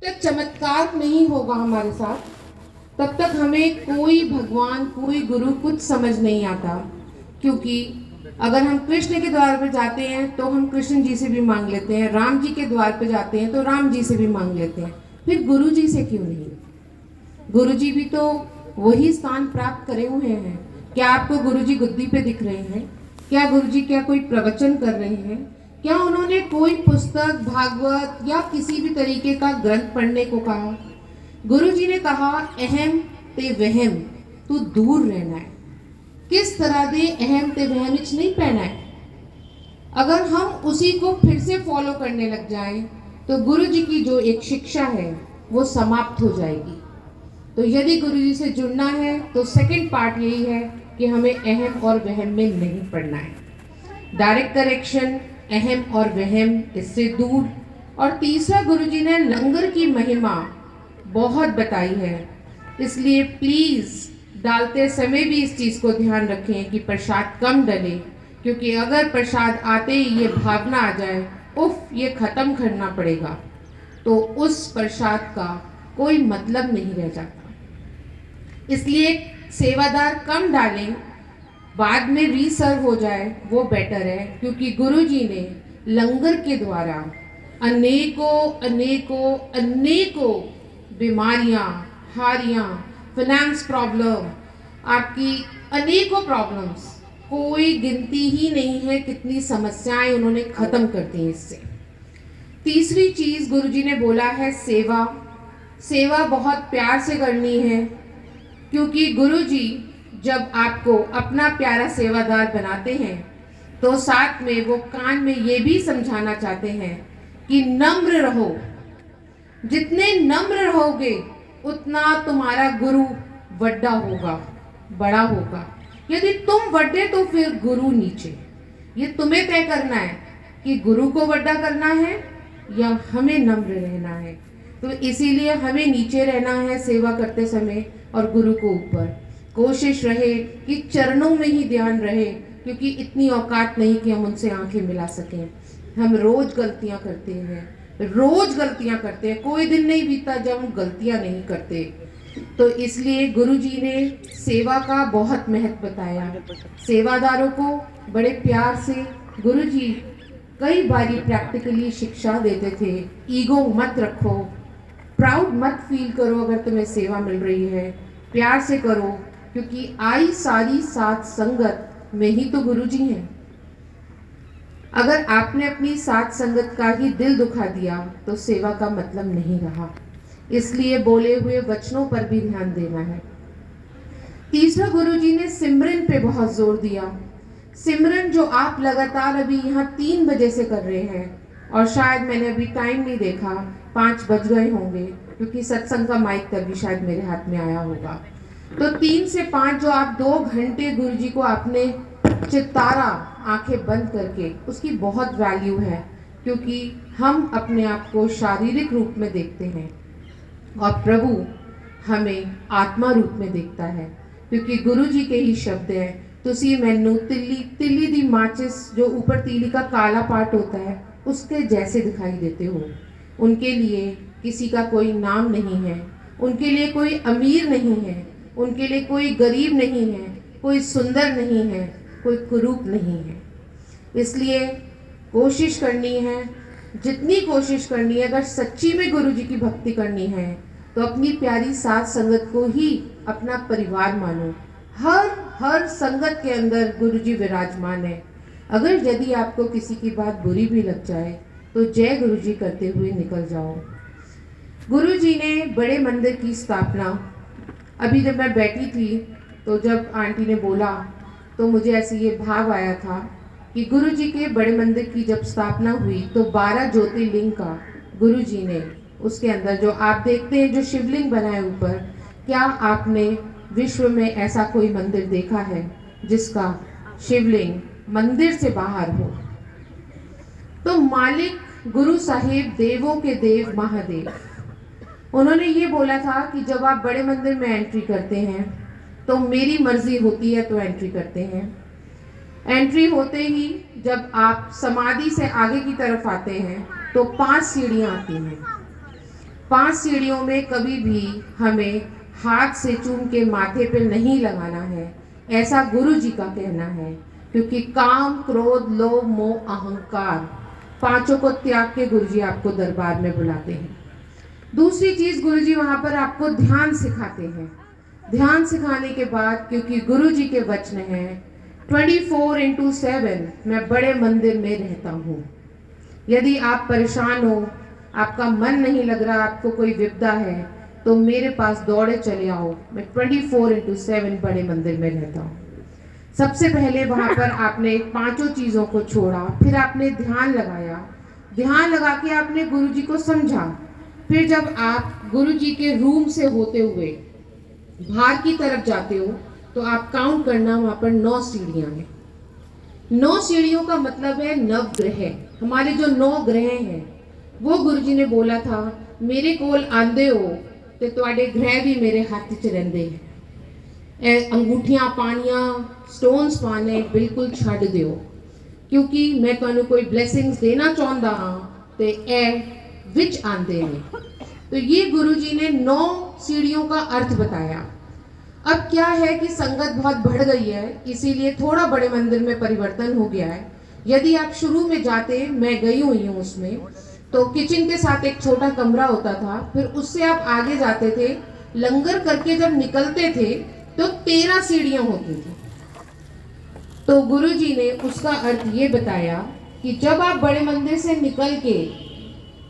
तक चमत्कार नहीं होगा हमारे साथ, तब तक हमें कोई भगवान, कोई गुरु कुछ समझ नहीं आता। क्योंकि अगर हम कृष्ण के द्वार पर जाते हैं तो हम कृष्ण जी से भी मांग लेते हैं, राम जी के द्वार पर जाते हैं तो राम जी से भी मांग लेते हैं, फिर गुरु जी से क्यों नहीं? गुरु जी भी तो वही स्थान प्राप्त करे हुए हैं। क्या आपको गुरु जी गुद्दी पे दिख रहे हैं? क्या गुरु जी क्या कोई प्रवचन कर रहे हैं? क्या उन्होंने कोई पुस्तक, भागवत या किसी भी तरीके का ग्रंथ पढ़ने को कहा? गुरु जी ने कहा, अहम ते वहम तू दूर रहना है। किस तरह दे अहम ते वहम विच नहीं पैना है। अगर हम उसी को फिर से फॉलो करने लग जाएं तो गुरु जी की जो एक शिक्षा है वो समाप्त हो जाएगी। तो यदि गुरु जी से जुड़ना है तो सेकंड पार्ट यही है कि हमें अहम और वहम में नहीं पड़ना है। डायरेक्ट करेक्शन, अहम और वहम, इससे दूर। और तीसरा, गुरु जी ने लंगर की महिमा बहुत बताई है, इसलिए प्लीज़ डालते समय भी इस चीज़ को ध्यान रखें कि प्रसाद कम डले। क्योंकि अगर प्रसाद आते ही ये भावना आ जाए, उफ ये ख़त्म करना पड़ेगा, तो उस प्रसाद का कोई मतलब नहीं रह जाता। इसलिए सेवादार कम डालें, बाद में रीसर्व हो जाए वो बेटर है। क्योंकि गुरु जी ने लंगर के द्वारा अनेकों अनेकों अनेकों बीमारियां, हारियां, फाइनेंस प्रॉब्लम, आपकी अनेकों प्रॉब्लम्स, कोई गिनती ही नहीं है कितनी समस्याएं उन्होंने खत्म कर दी इससे। तीसरी चीज गुरुजी ने बोला है सेवा। सेवा बहुत प्यार से करनी है, क्योंकि गुरुजी जब आपको अपना प्यारा सेवादार बनाते हैं तो साथ में वो कान में ये भी समझाना चाहते हैं कि नम्र रहो। जितने नम्र रहोगे उतना तुम्हारा गुरु बड़ा होगा, बड़ा होगा। यदि तुम बड़े तो फिर गुरु नीचे। ये तुम्हें तय करना है कि गुरु को बड़ा करना है या हमें नम्र रहना है। तो इसीलिए हमें नीचे रहना है सेवा करते समय और गुरु को ऊपर। कोशिश रहे कि चरणों में ही ध्यान रहे, क्योंकि इतनी औकात नहीं कि हम उनसे आंखें मिला सकें। हम रोज गलतियां करते हैं, रोज गलतियां करते हैं, कोई दिन नहीं बीता जब हम गलतियां नहीं करते। तो इसलिए गुरु जी ने सेवा का बहुत महत्व बताया। सेवादारों को बड़े प्यार से गुरु जी कई बारी प्रैक्टिकली शिक्षा देते थे। ईगो मत रखो, प्राउड मत फील करो अगर तुम्हें सेवा मिल रही है, प्यार से करो, क्योंकि आई सारी साथ संगत में ही तो गुरु जी हैं। अगर आपने अपनी साथ संगत का ही दिल दुखा दिया तो सेवा का मतलब नहीं रहा। इसलिए बोले हुए वचनों पर भी ध्यान देना है। तीसरा, गुरु जी ने सिमरन पे बहुत जोर दिया। सिमरन जो आप लगातार अभी यहाँ 3 बजे से कर रहे हैं, और शायद मैंने अभी टाइम नहीं देखा, 5 बज गए होंगे, क्योंकि सत्संग का माइक तभी शायद मेरे हाथ में आया होगा। तो 3 से 5 जो आप 2 घंटे गुरु जी को आपने चित्तारा आंखें बंद करके, उसकी बहुत वैल्यू है। क्योंकि हम अपने आप को शारीरिक रूप में देखते हैं और प्रभु हमें आत्मा रूप में देखता है। क्योंकि गुरु जी के ही शब्द हैं, तुसी मैनू तिल्ली तिल्ली दी माचिस, जो ऊपर तीली का काला पार्ट होता है, उसके जैसे दिखाई देते हो। उनके लिए किसी का कोई नाम नहीं है, उनके लिए कोई अमीर नहीं है, उनके लिए कोई गरीब नहीं है, कोई सुंदर नहीं है, कोई कुरूप नहीं है। इसलिए कोशिश करनी है, जितनी कोशिश करनी है, अगर सच्ची में गुरु जी की भक्ति करनी है तो अपनी प्यारी साथ संगत को ही अपना परिवार मानो। हर संगत के अंदर गुरु जी विराजमान है। अगर यदि आपको किसी की बात बुरी भी लग जाए तो जय गुरु जी करते हुए निकल जाओ। गुरु जी ने बड़े मंदिर की स्थापना, अभी जब मैं बैठी थी तो जब आंटी ने बोला तो मुझे ऐसे ये भाव आया था कि गुरु जी के बड़े मंदिर की जब स्थापना हुई तो 12 ज्योतिर्लिंग का गुरु जी ने, उसके अंदर जो आप देखते हैं जो शिवलिंग बनाए ऊपर, क्या आपने विश्व में ऐसा कोई मंदिर देखा है जिसका शिवलिंग मंदिर से बाहर हो? तो मालिक गुरु साहिब देवों के देव महादेव, उन्होंने ये बोला था कि जब आप बड़े मंदिर में एंट्री करते हैं तो मेरी मर्जी होती है तो एंट्री करते हैं। एंट्री होते ही जब आप समाधि से आगे की तरफ आते हैं तो 5 सीढ़ियां आती हैं। 5 सीढ़ियों में कभी भी हमें हाथ से चूम के माथे पे नहीं लगाना है, ऐसा गुरु जी का कहना है। क्योंकि काम, क्रोध, लोभ, मोह, अहंकार, पांचों को त्याग के गुरु जी आपको दरबार में बुलाते हैं। दूसरी चीज, गुरु जी वहां पर आपको ध्यान सिखाते हैं। ध्यान सिखाने के बाद, क्योंकि गुरु जी के वचन हैं 24/7 मैं बड़े मंदिर में रहता हूँ। यदि आप परेशान हो, आपका मन नहीं लग रहा, आपको कोई विपदा है, तो मेरे पास दौड़े चले आओ। मैं 24/7 बड़े मंदिर में रहता हूँ। सबसे पहले वहाँ पर आपने पांचों चीज़ों को छोड़ा, फिर आपने ध्यान लगाया। ध्यान लगा के आपने गुरु जी को समझा। फिर जब आप गुरु जी के रूम से होते हुए बाहर की तरफ जाते हो, तो आप काउंट करना, वहाँ पर 9 सीढ़ियाँ हैं। 9 सीढ़ियों का मतलब है नवग्रह। हमारे जो 9 ग्रह हैं, वो गुरुजी ने बोला था, मेरे कोल आंदे हो तो तुहाडे ग्रह भी मेरे हाथ च रहिंदे हैं। अंगूठियां पानियां, स्टोन्स पाने बिल्कुल छड़ दियो, क्योंकि मैं तुहानू कोई ब्लैसिंग्स देना चाहता हाँ तो ए विच आंदे ने। तो ये गुरुजी ने 9 सीढ़ियों का अर्थ बताया। अब क्या है कि संगत बहुत बढ़ गई है, इसीलिए थोड़ा बड़े मंदिर में परिवर्तन हो गया है। यदि आप शुरू में जाते, मैं गई हुई हूँ उसमें, तो किचन के साथ एक छोटा कमरा होता था, फिर उससे आप आगे जाते थे, लंगर करके जब निकलते थे तो 13 सीढ़ियां होती थी। तो गुरुजी ने उसका अर्थ ये बताया कि जब आप बड़े मंदिर से निकल के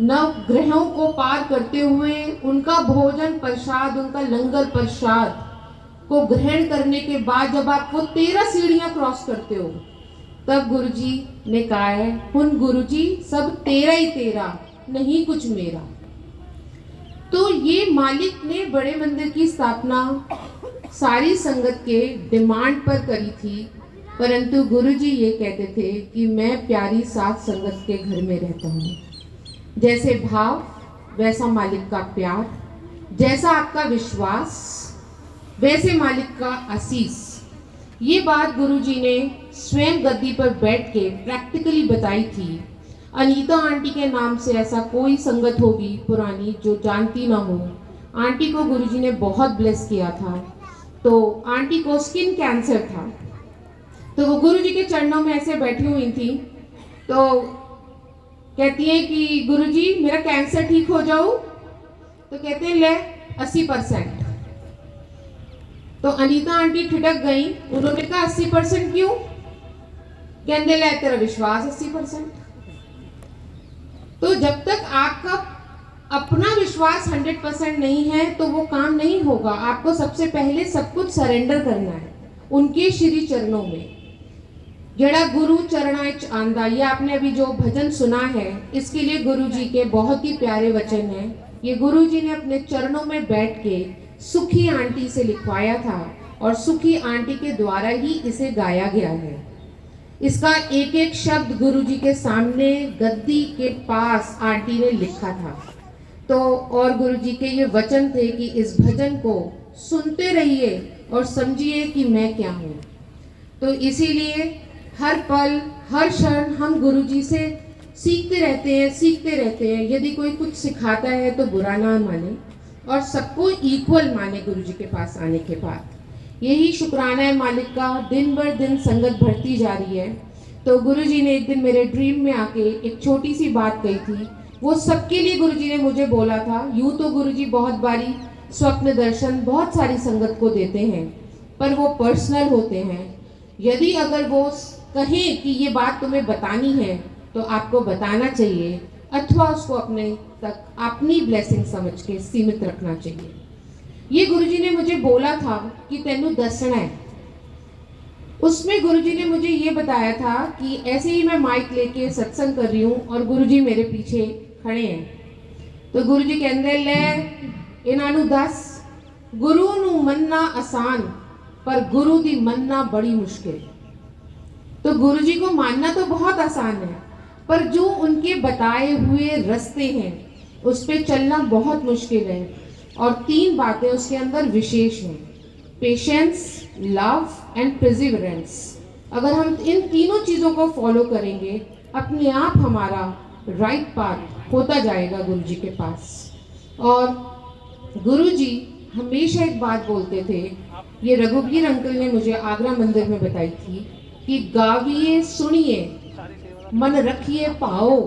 नवग्रहों को पार करते हुए उनका भोजन प्रसाद, उनका लंगर प्रसाद को ग्रहण करने के बाद जब आप वो 13 सीढ़ियां क्रॉस करते हो, तब गुरुजी ने कहा है, हुन गुरुजी सब 13 ही 13, नहीं कुछ मेरा। तो ये मालिक ने बड़े मंदिर की स्थापना सारी संगत के डिमांड पर करी थी, परंतु गुरुजी ये कहते थे कि मैं प्यारी सात संगत के घर में रहता हूँ। जैसे भाव वैसा मालिक का प्यार, जैसा आपका विश्वास वैसे मालिक का आशीष। ये बात गुरुजी ने स्वयं गद्दी पर बैठ के प्रैक्टिकली बताई थी। अनीता आंटी के नाम से ऐसा कोई संगत होगी पुरानी जो जानती ना हो। आंटी को गुरुजी ने बहुत ब्लेस किया था। तो आंटी को स्किन कैंसर था, तो वो गुरुजी के चरणों में ऐसे बैठी हुई थी, तो कहती हैं कि गुरुजी मेरा कैंसर ठीक हो जाओ, तो कहते हैं ले 80%। तो अनीता आंटी ठिठक गई, उन्होंने कहा 80% क्यों? कहने ले तेरा विश्वास 80%। तो जब तक आपका अपना विश्वास 100% नहीं है तो वो काम नहीं होगा। आपको सबसे पहले सब कुछ सरेंडर करना है उनके श्री चरणों में। जड़ा गुरु चरणा च आंदा, ये आपने अभी जो भजन सुना है, इसके लिए गुरु जी के बहुत ही प्यारे वचन हैं। ये गुरु जी ने अपने चरणों में बैठ के सुखी आंटी से लिखवाया था और सुखी आंटी के द्वारा ही इसे गाया गया है। इसका एक एक शब्द गुरुजी के सामने गद्दी के पास आंटी ने लिखा था। तो और गुरुजी के ये वचन थे कि इस भजन को सुनते रहिए और समझिए कि मैं क्या हूँ। तो इसीलिए हर पल हर क्षण हम गुरुजी से सीखते रहते हैं। यदि कोई कुछ सिखाता है तो बुरा ना माने और सबको इक्वल माने गुरुजी के पास आने के बाद। यही शुक्राना है मालिक का, दिन बर दिन संगत बढ़ती जा रही है। तो गुरुजी ने एक दिन मेरे ड्रीम में आके एक छोटी सी बात कही थी, वो सबके लिए गुरुजी ने मुझे बोला था। यूँ तो गुरुजी बहुत बारी स्वप्न दर्शन बहुत सारी संगत को देते हैं, पर वो पर्सनल होते हैं। यदि अगर वो कहें कि ये बात तुम्हें बतानी है तो आपको बताना चाहिए, अथवा उसको अपने तक अपनी ब्लेसिंग समझ के सीमित रखना चाहिए। ये गुरुजी ने मुझे बोला था कि तेनू दसना है। उसमें गुरुजी ने मुझे ये बताया था कि ऐसे ही मैं माइक लेके सत्संग कर रही हूँ और गुरुजी मेरे पीछे खड़े हैं। तो गुरुजी कहते ले इन्हां दस, गुरु नू मनना आसान पर गुरु दी मनना बड़ी मुश्किल। तो गुरुजी को मानना तो बहुत आसान है, पर जो उनके बताए हुए रास्ते हैं उस पर चलना बहुत मुश्किल है। और 3 बातें उसके अंदर विशेष हैं, पेशेंस, लव एंड परसिवरेंस। अगर हम इन तीनों चीज़ों को फॉलो करेंगे, अपने आप हमारा राइट पाथ होता जाएगा गुरुजी के पास। और गुरुजी हमेशा एक बात बोलते थे, ये रघुवीर अंकल ने मुझे आगरा मंदिर में बताई थी कि गाविए सुनिए, मन रखिए पाओ,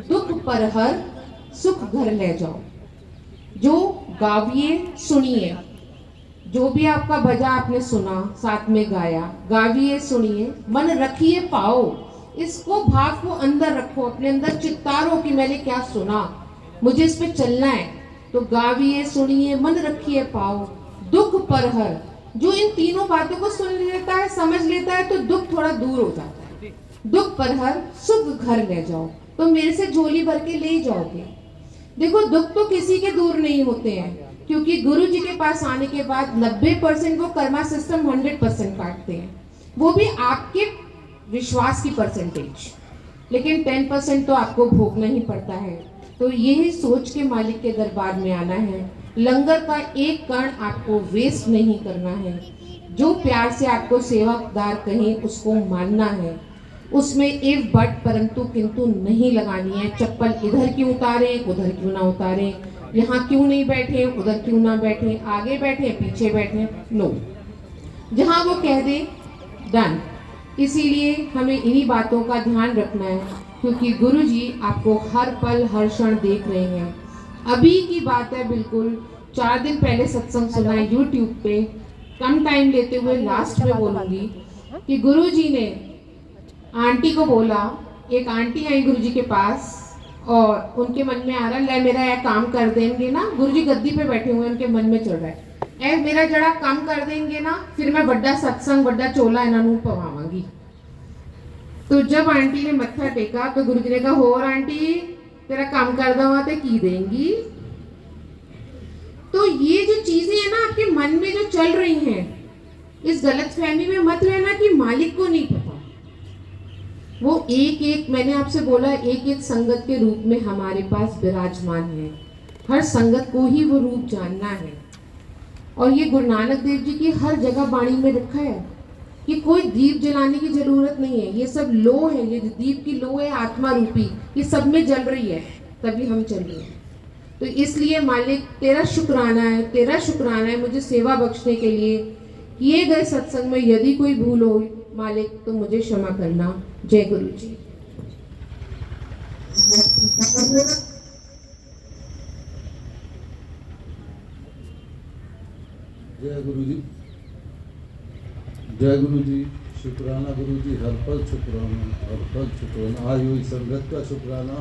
दुख पर हर सुख घर ले जाओ। जो गाविए सुनिए, जो भी आपका भजा आपने सुना, साथ में गाया, गाविए सुनिए, मन रखिए पाओ। इसको भाव को अंदर रखो, अपने अंदर चित्तारो कि मैंने क्या सुना, मुझे इस पे चलना है। तो गाविए सुनिए, मन रखिए पाओ, दुख पर हर। जो इन तीनों बातों को सुन लेता है, समझ लेता है, तो दुख थोड़ा दूर हो जाता है। दुख पर हर सुख घर ले जाओ। तो मेरे से झोली भर के ले जाओगे। देखो, दुख तो किसी के दूर नहीं होते हैं, क्योंकि गुरु जी के पास आने के बाद 90% वो कर्मा सिस्टम 100% काटते हैं, वो भी आपके विश्वास की परसेंटेज, लेकिन 10% तो आपको भोगना ही पड़ता है। तो यही सोच के मालिक के दरबार में आना है। लंगर का एक कण आपको वेस्ट नहीं करना है। जो प्यार से आपको सेवादार कहें उसको मानना है। उसमें इफ बट परंतु किंतु नहीं लगानी है। चप्पल इधर क्यों उतारें, उधर क्यों ना उतारें, यहाँ क्यों नहीं बैठे, उधर क्यों ना बैठे, आगे बैठे पीछे बैठे, नो। जहाँ वो कह दे डन। इसीलिए हमें इन्हीं बातों का ध्यान रखना है, क्योंकि गुरु जी आपको हर पल हर क्षण देख रहे हैं। अभी की बात है, बिल्कुल 4 दिन पहले सत्संग सुना है यूट्यूब पे। कम टाइम लेते हुए लास्ट में बोलूंगी कि गुरु जी ने आंटी को बोला, एक आंटी आई गुरु जी के पास और उनके मन में आ रहा, ले मेरा यह काम कर देंगे ना। गुरु जी गद्दी पे बैठे हुए, उनके मन में चल रहा है, ए मेरा जड़ा काम कर देंगे ना, फिर मैं बड़ा सत्संग बड़ा चोला इन्हों पवावांगी। तो जब आंटी ने मत्था टेका तो गुरु जी ने कहा, होर आंटी तेरा काम कर दवा तो की देंगी। तो ये जो चीजें है ना आपके मन में जो चल रही हैं, इस गलत फहमी में मत रहना कि मालिक को नहीं पता। वो एक एक, मैंने आपसे बोला, एक एक संगत के रूप में हमारे पास विराजमान है। हर संगत को ही वो रूप जानना है। और ये गुरु नानक देव जी की हर जगह वाणी में रखा है कि कोई दीप जलाने की जरूरत नहीं है। ये सब लो है, ये दीप की लो है आत्मा रूपी, ये सब में जल रही है, तभी हम चल रहे हैं। तो इसलिए मालिक तेरा शुक्राना है, तेरा शुक्राना है मुझे सेवा बख्शने के लिए। किए गए सत्संग में यदि कोई भूल हो मालिक तो मुझे क्षमा करना। जय गुरु जी। जय गुरु जी, जय गुरु जी। शुक्राना गुरु जी, हर पल शुक्राना, हर पल शुक्राना। आज हुई संगत का शुक्राना।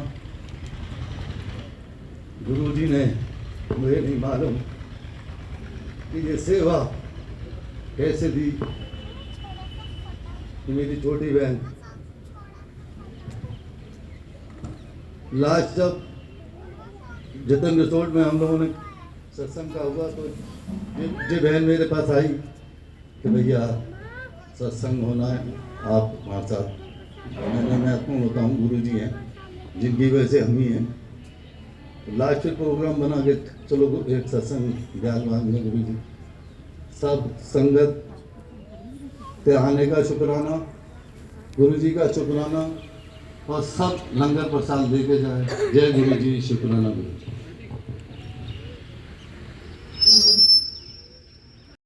गुरु जी ने, मुझे नहीं मालूम कि ये सेवा कैसे दी कि मेरी छोटी बहन लास्ट जब जतन रिसोर्ट में हम लोगों ने सत्संग का हुआ तो ये बहन मेरे पास आई कि भैया सत्संग होना है, आप हमारे साथ। मैंने महत्वपूर्ण होता हूँ, गुरु जी हैं जिनकी वजह से हम ही हैं। तो लास्ट में प्रोग्राम बना के चलो एक सत्संग ज्ञान मांगने। गुरु जी सब संगत के आने का शुक्राना, गुरु जी का शुक्राना, और सब लंगर प्रसाद दे के जाए। जय गुरु जी, शुक्राना गुरु जी।